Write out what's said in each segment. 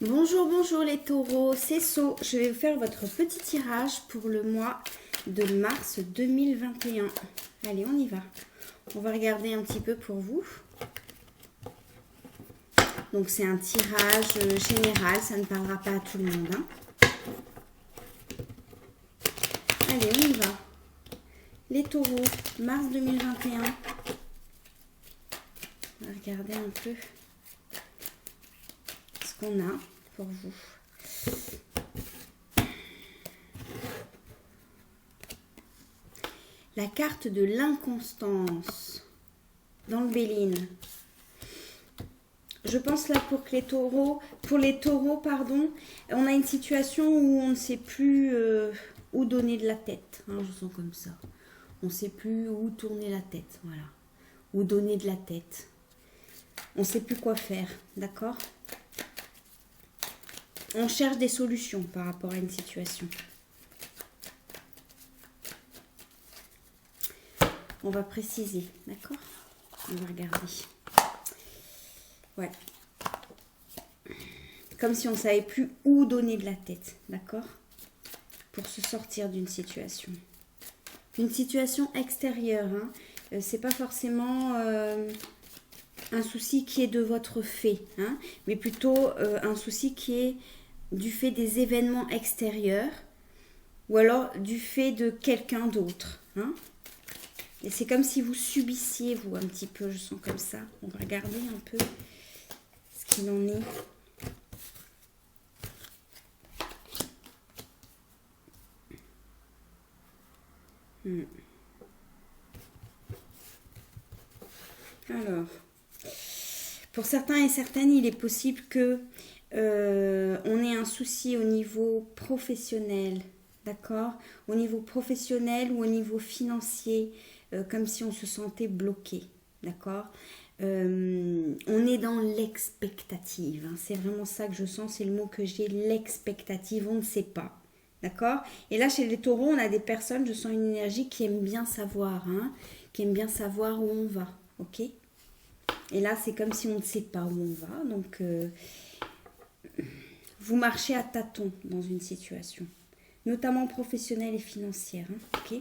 Bonjour, bonjour les taureaux, c'est So. Je vais vous faire votre petit tirage pour le mois de mars 2021. Allez, on y va. On va regarder un petit peu pour vous. Donc c'est un tirage général, ça ne parlera pas à tout le monde. Allez, on y va. Les taureaux, mars 2021. On va regarder un peu ce qu'on a pour vous. La carte de l'inconstance dans le Béline. Je pense là pour les taureaux, on a une situation où on ne sait plus où donner de la tête. Je sens comme ça. On ne sait plus où tourner la tête, voilà. Où donner de la tête. On ne sait plus quoi faire, d'accord? On cherche des solutions par rapport à une situation. On va préciser, d'accord? On va regarder. Ouais. Comme si on ne savait plus où donner de la tête, d'accord? Pour se sortir d'une situation. Une situation extérieure, c'est pas forcément un souci qui est de votre fait, mais plutôt un souci qui est du fait des événements extérieurs ou alors du fait de quelqu'un d'autre. Et c'est comme si vous subissiez, vous, un petit peu, je sens comme ça. On va regarder un peu ce qu'il en est. Alors, pour certains et certaines, il est possible que on ait un souci au niveau professionnel, d'accord? Au niveau professionnel ou au niveau financier, comme si on se sentait bloqué, d'accord? On est dans l'expectative, c'est vraiment ça que je sens, c'est le mot que j'ai, l'expectative, on ne sait pas. D'accord? Et là, chez les taureaux, on a des personnes, je sens une énergie qui aime bien savoir, qui aime bien savoir où on va. Ok? Et là, c'est comme si on ne sait pas où on va. Donc, vous marchez à tâtons dans une situation, notamment professionnelle et financière. Ok?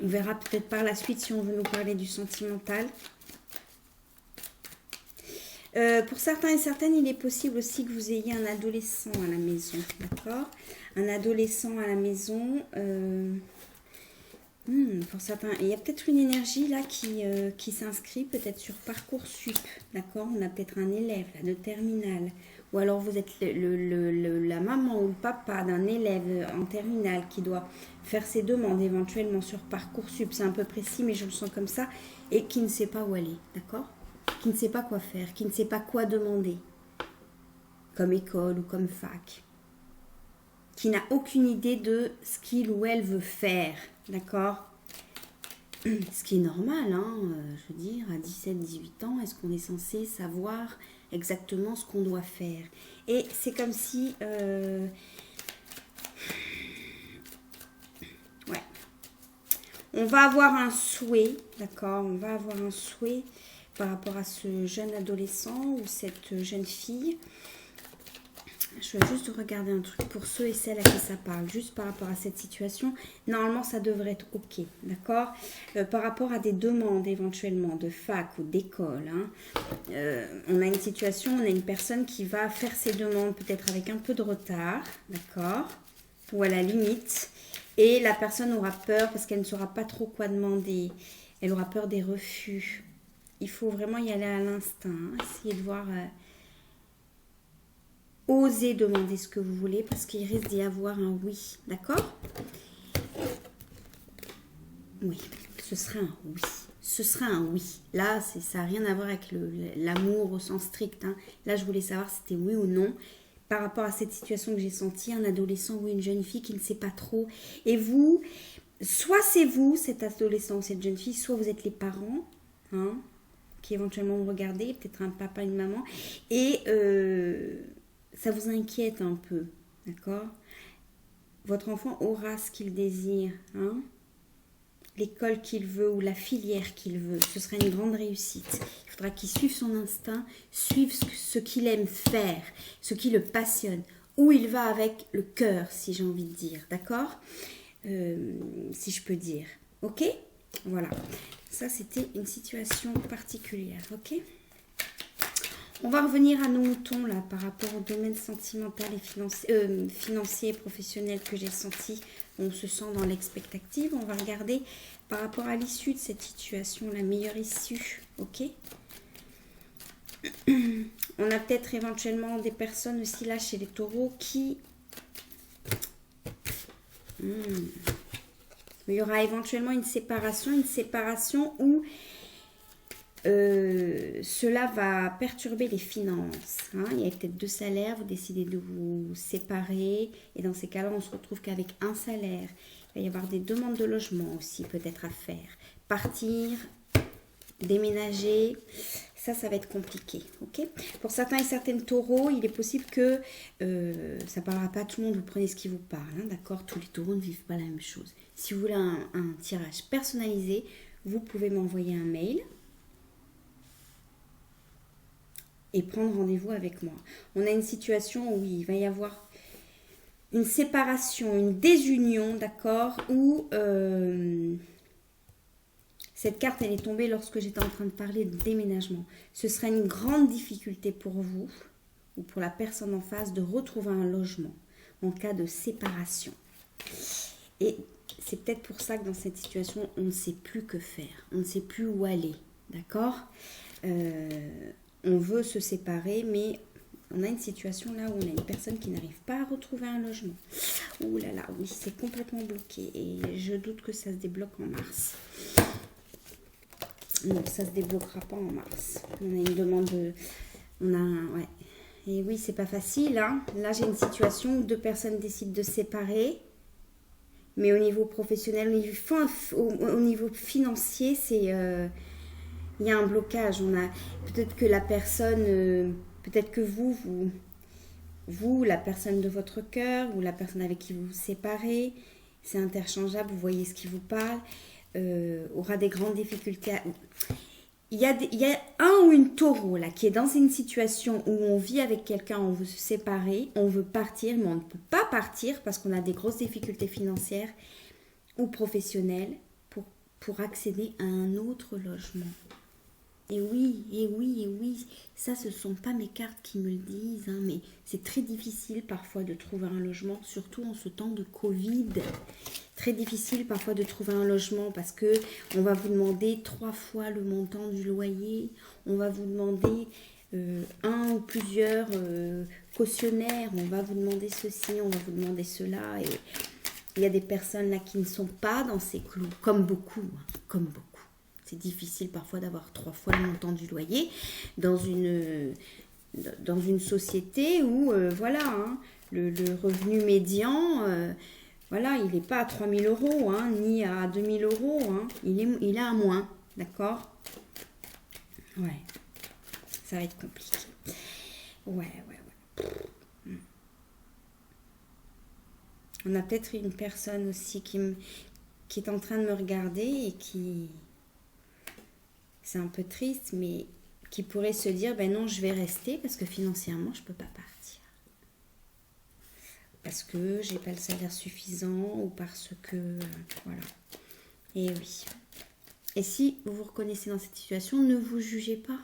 On verra peut-être par la suite si on veut nous parler du sentimental. Pour certains et certaines, il est possible aussi que vous ayez un adolescent à la maison, d'accord? Un adolescent à la maison. Pour certains, il y a peut-être une énergie là qui s'inscrit peut-être sur Parcoursup, d'accord? On a peut-être un élève là, de terminale. Ou alors vous êtes la maman ou le papa d'un élève en terminale qui doit faire ses demandes éventuellement sur Parcoursup. C'est un peu précis, mais je le sens comme ça. Et qui ne sait pas où aller, d'accord? Qui ne sait pas quoi faire, qui ne sait pas quoi demander, comme école ou comme fac, qui n'a aucune idée de ce qu'il ou elle veut faire, d'accord? Ce qui est normal, je veux dire, à 17-18 ans, est-ce qu'on est censé savoir exactement ce qu'on doit faire? Et c'est comme si... ouais. On va avoir un souhait, d'accord? On va avoir un souhait par rapport à ce jeune adolescent ou cette jeune fille. Je vais juste regarder un truc pour ceux et celles à qui ça parle, juste par rapport à cette situation. Normalement, ça devrait être OK, d'accord? Par rapport à des demandes éventuellement de fac ou d'école, on a une situation, on a une personne qui va faire ses demandes peut-être avec un peu de retard, d'accord? Ou à la limite. Et la personne aura peur parce qu'elle ne saura pas trop quoi demander. Elle aura peur des refus. Il faut vraiment y aller à l'instinct, essayer de voir... Osez demander ce que vous voulez parce qu'il risque d'y avoir un oui. D'accord? Oui, ce sera un oui. Ce sera un oui. Là, ça n'a rien à voir avec l'amour au sens strict. Là, je voulais savoir si c'était oui ou non. Par rapport à cette situation que j'ai sentie, un adolescent ou une jeune fille qui ne sait pas trop. Et vous, soit c'est vous, cet adolescent ou cette jeune fille, soit vous êtes les parents, qui éventuellement vous regardez, peut-être un papa, une maman. Et... ça vous inquiète un peu, d'accord? Votre enfant aura ce qu'il désire, l'école qu'il veut ou la filière qu'il veut. Ce sera une grande réussite. Il faudra qu'il suive son instinct, suive ce qu'il aime faire, ce qui le passionne. Où il va avec le cœur, si j'ai envie de dire. D'accord? Si je peux dire. Ok? Voilà. Ça, c'était une situation particulière. Ok? On va revenir à nos moutons, là, par rapport au domaine sentimental et financier et professionnel que j'ai senti. On se sent dans l'expectative. On va regarder par rapport à l'issue de cette situation, la meilleure issue. Ok? On a peut-être éventuellement des personnes aussi là chez les taureaux qui... Il y aura éventuellement une séparation où cela va perturber les finances. Hein. Il y a peut-être 2 salaires, vous décidez de vous séparer et dans ces cas-là, on se retrouve qu'avec un salaire. Il va y avoir des demandes de logement aussi peut-être à faire. Partir, déménager, ça va être compliqué. Ok. Pour certains et certaines taureaux, il est possible que ça ne parlera pas à tout le monde, vous prenez ce qui vous parle. Hein, d'accord. Tous les taureaux ne vivent pas la même chose. Si vous voulez un tirage personnalisé, vous pouvez m'envoyer un mail et prendre rendez-vous avec moi. On a une situation où il va y avoir une séparation, une désunion, d'accord, où cette carte, elle est tombée lorsque j'étais en train de parler de déménagement. Ce sera une grande difficulté pour vous ou pour la personne en face de retrouver un logement en cas de séparation. Et c'est peut-être pour ça que dans cette situation, on ne sait plus que faire. On ne sait plus où aller, d'accord? On veut se séparer, mais on a une situation là où on a une personne qui n'arrive pas à retrouver un logement. Ouh là là, oui, c'est complètement bloqué. Et je doute que ça se débloque en mars. Non, ça se débloquera pas en mars. On a une demande de... ouais. Et oui, c'est pas facile. Hein. Là, j'ai une situation où 2 personnes décident de se séparer. Mais au niveau professionnel, au niveau financier, c'est... il y a un blocage. On a peut-être que la personne, peut-être que vous, la personne de votre cœur ou la personne avec qui vous vous séparez, c'est interchangeable, vous voyez ce qui vous parle, aura des grandes difficultés. Il y a un ou une taureau là qui est dans une situation où on vit avec quelqu'un, on veut se séparer, on veut partir, mais on ne peut pas partir parce qu'on a des grosses difficultés financières ou professionnelles pour accéder à un autre logement. Et oui, ça ce ne sont pas mes cartes qui me le disent, hein, mais c'est très difficile parfois de trouver un logement, surtout en ce temps de Covid. Très difficile parfois de trouver un logement parce que on va vous demander 3 fois le montant du loyer, on va vous demander un ou plusieurs cautionnaires, on va vous demander ceci, on va vous demander cela, et il y a des personnes là qui ne sont pas dans ces clous, comme beaucoup, hein, comme beaucoup. C'est difficile parfois d'avoir 3 fois le montant du loyer dans une société où, voilà, hein, le revenu médian, voilà, il n'est pas à 3 000 euros, hein, ni à 2 000 euros, hein, il est à moins, d'accord? Ouais, ça va être compliqué. Ouais. On a peut-être une personne aussi qui est en train de me regarder et qui... C'est un peu triste, mais qui pourrait se dire, ben non, je vais rester parce que financièrement, je ne peux pas partir. Parce que j'ai pas le salaire suffisant ou parce que... voilà. Et oui. Et si vous vous reconnaissez dans cette situation, ne vous jugez pas.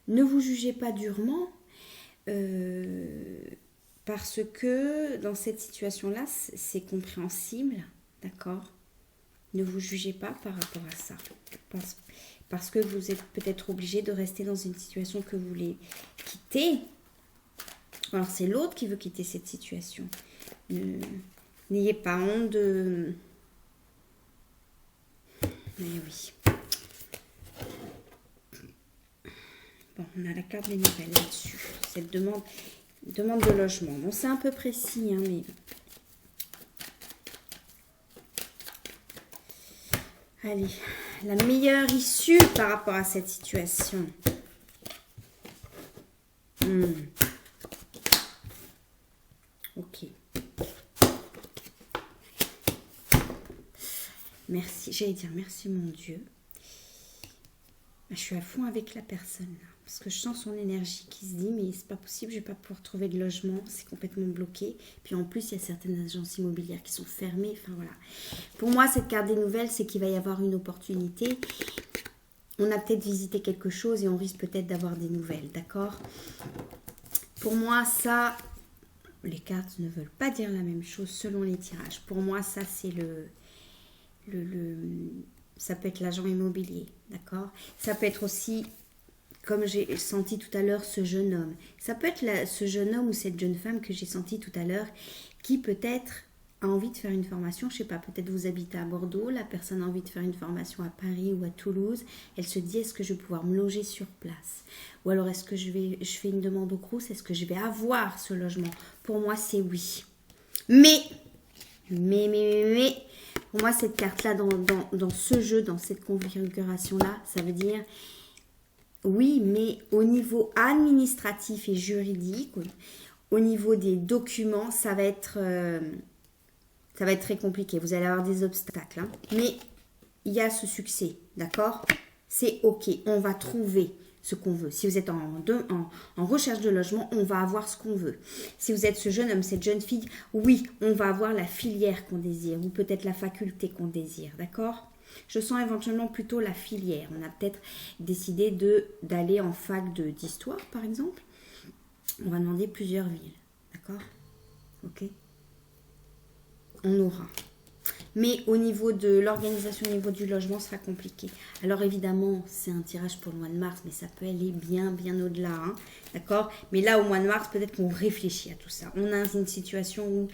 Ne vous jugez pas durement. Parce que dans cette situation-là, c'est compréhensible. D'accord? Ne vous jugez pas par rapport à ça. Parce que vous êtes peut-être obligé de rester dans une situation que vous voulez quitter. Alors c'est l'autre qui veut quitter cette situation. N'ayez pas honte de... Mais oui. Bon, on a la carte des nouvelles là-dessus. Cette demande de logement. Bon, c'est un peu précis, hein, mais... Allez, la meilleure issue par rapport à cette situation. Ok. merci. J'allais dire merci mon Dieu. Je suis à fond avec la personne là. Parce que je sens son énergie qui se dit mais c'est pas possible, je vais pas pouvoir trouver de logement, c'est complètement bloqué. Puis en plus, il y a certaines agences immobilières qui sont fermées. Enfin voilà. Pour moi, cette carte des nouvelles, c'est qu'il va y avoir une opportunité. On a peut-être visité quelque chose et on risque peut-être d'avoir des nouvelles, d'accord? Pour moi, ça, les cartes ne veulent pas dire la même chose selon les tirages. Pour moi, ça, c'est ça peut être l'agent immobilier, d'accord? Ça peut être aussi, comme j'ai senti tout à l'heure, ce jeune homme. Ça peut être ce jeune homme ou cette jeune femme que j'ai senti tout à l'heure qui peut-être a envie de faire une formation, je sais pas, peut-être vous habitez à Bordeaux, la personne a envie de faire une formation à Paris ou à Toulouse, elle se dit est-ce que je vais pouvoir me loger sur place? Ou alors est-ce que je fais une demande au Crous, est-ce que je vais avoir ce logement? Pour moi c'est oui. Mais, pour moi cette carte-là, dans ce jeu, dans cette configuration-là, ça veut dire oui, mais au niveau administratif et juridique, au niveau des documents, ça va être très compliqué. Vous allez avoir des obstacles. Hein. Mais il y a ce succès, d'accord? C'est OK. On va trouver ce qu'on veut. Si vous êtes en recherche de logement, on va avoir ce qu'on veut. Si vous êtes ce jeune homme, cette jeune fille, oui, on va avoir la filière qu'on désire ou peut-être la faculté qu'on désire, d'accord? Je sens éventuellement plutôt la filière. On a peut-être décidé d'aller en fac d'histoire, par exemple. On va demander plusieurs villes, d'accord? OK? On aura. Mais au niveau de l'organisation, au niveau du logement, ce sera compliqué. Alors évidemment, c'est un tirage pour le mois de mars, mais ça peut aller bien au-delà. Hein, d'accord? Mais là, au mois de mars, peut-être qu'on réfléchit à tout ça. On a une situation où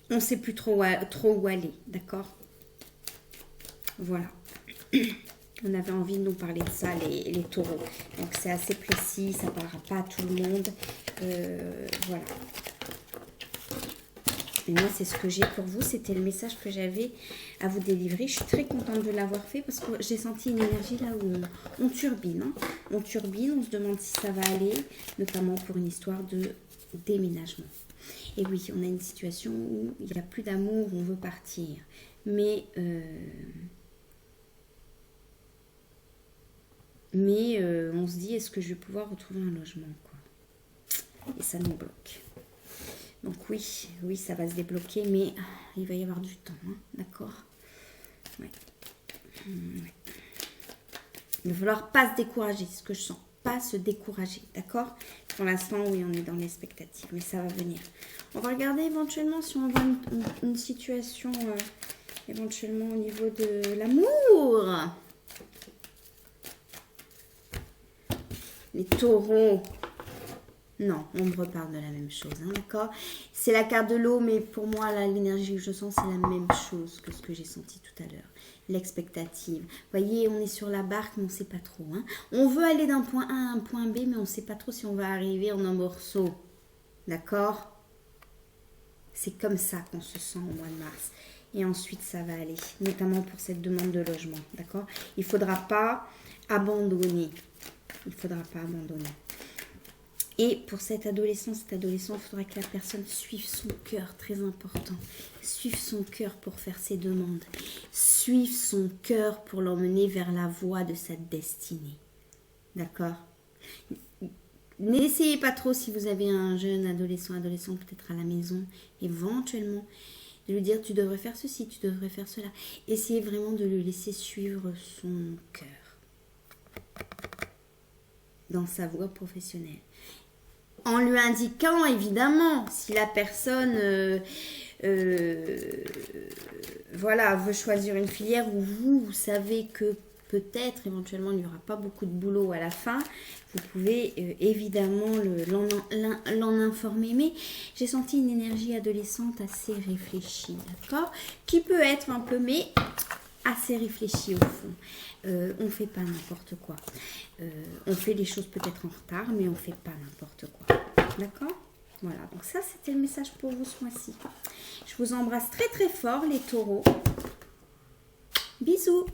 on ne sait plus trop où aller. D'accord? Voilà. On avait envie de nous parler de ça, les taureaux. Donc c'est assez précis, ça ne parlera pas à tout le monde. Voilà. Et moi, c'est ce que j'ai pour vous. C'était le message que j'avais à vous délivrer. Je suis très contente de l'avoir fait parce que j'ai senti une énergie là où on turbine. Hein. On turbine, on se demande si ça va aller, notamment pour une histoire de déménagement. Et oui, on a une situation où il n'y a plus d'amour, on veut partir. Mais on se dit, est-ce que je vais pouvoir retrouver un logement, quoi. Et ça nous bloque. Donc oui, ça va se débloquer, mais il va y avoir du temps, hein, d'accord? Ouais. Il va falloir pas se décourager, c'est ce que je sens. Pas se décourager, d'accord? Pour l'instant, oui, on est dans l'expectative, mais ça va venir. On va regarder éventuellement si on voit une situation, éventuellement au niveau de l'amour. Les taureaux. Non, on me reparle de la même chose, hein, d'accord? C'est la carte de l'eau, mais pour moi, là, l'énergie que je sens, c'est la même chose que ce que j'ai senti tout à l'heure. L'expectative. Vous voyez, on est sur la barque, mais on ne sait pas trop. Hein. On veut aller d'un point A à un point B, mais on ne sait pas trop si on va arriver en un morceau. D'accord? C'est comme ça qu'on se sent au mois de mars. Et ensuite, ça va aller, notamment pour cette demande de logement, d'accord? Il ne faudra pas abandonner. Il ne faudra pas abandonner. Et pour cet adolescent, il faudra que la personne suive son cœur, très important. Suive son cœur pour faire ses demandes. Suive son cœur pour l'emmener vers la voie de sa destinée. D'accord? N'essayez pas trop si vous avez un jeune adolescent peut-être à la maison, éventuellement, de lui dire tu devrais faire ceci, tu devrais faire cela. Essayez vraiment de le laisser suivre son cœur dans sa voie professionnelle. En lui indiquant, évidemment, si la personne veut choisir une filière où vous savez que peut-être, éventuellement, il n'y aura pas beaucoup de boulot à la fin, vous pouvez évidemment l'en informer. Mais j'ai senti une énergie adolescente assez réfléchie, d'accord? Qui peut être un peu, mais assez réfléchie au fond. On ne fait pas n'importe quoi. On fait les choses peut-être en retard, mais on ne fait pas n'importe quoi. D'accord? Voilà, donc ça, c'était le message pour vous ce mois-ci. Je vous embrasse très très fort, les taureaux. Bisous!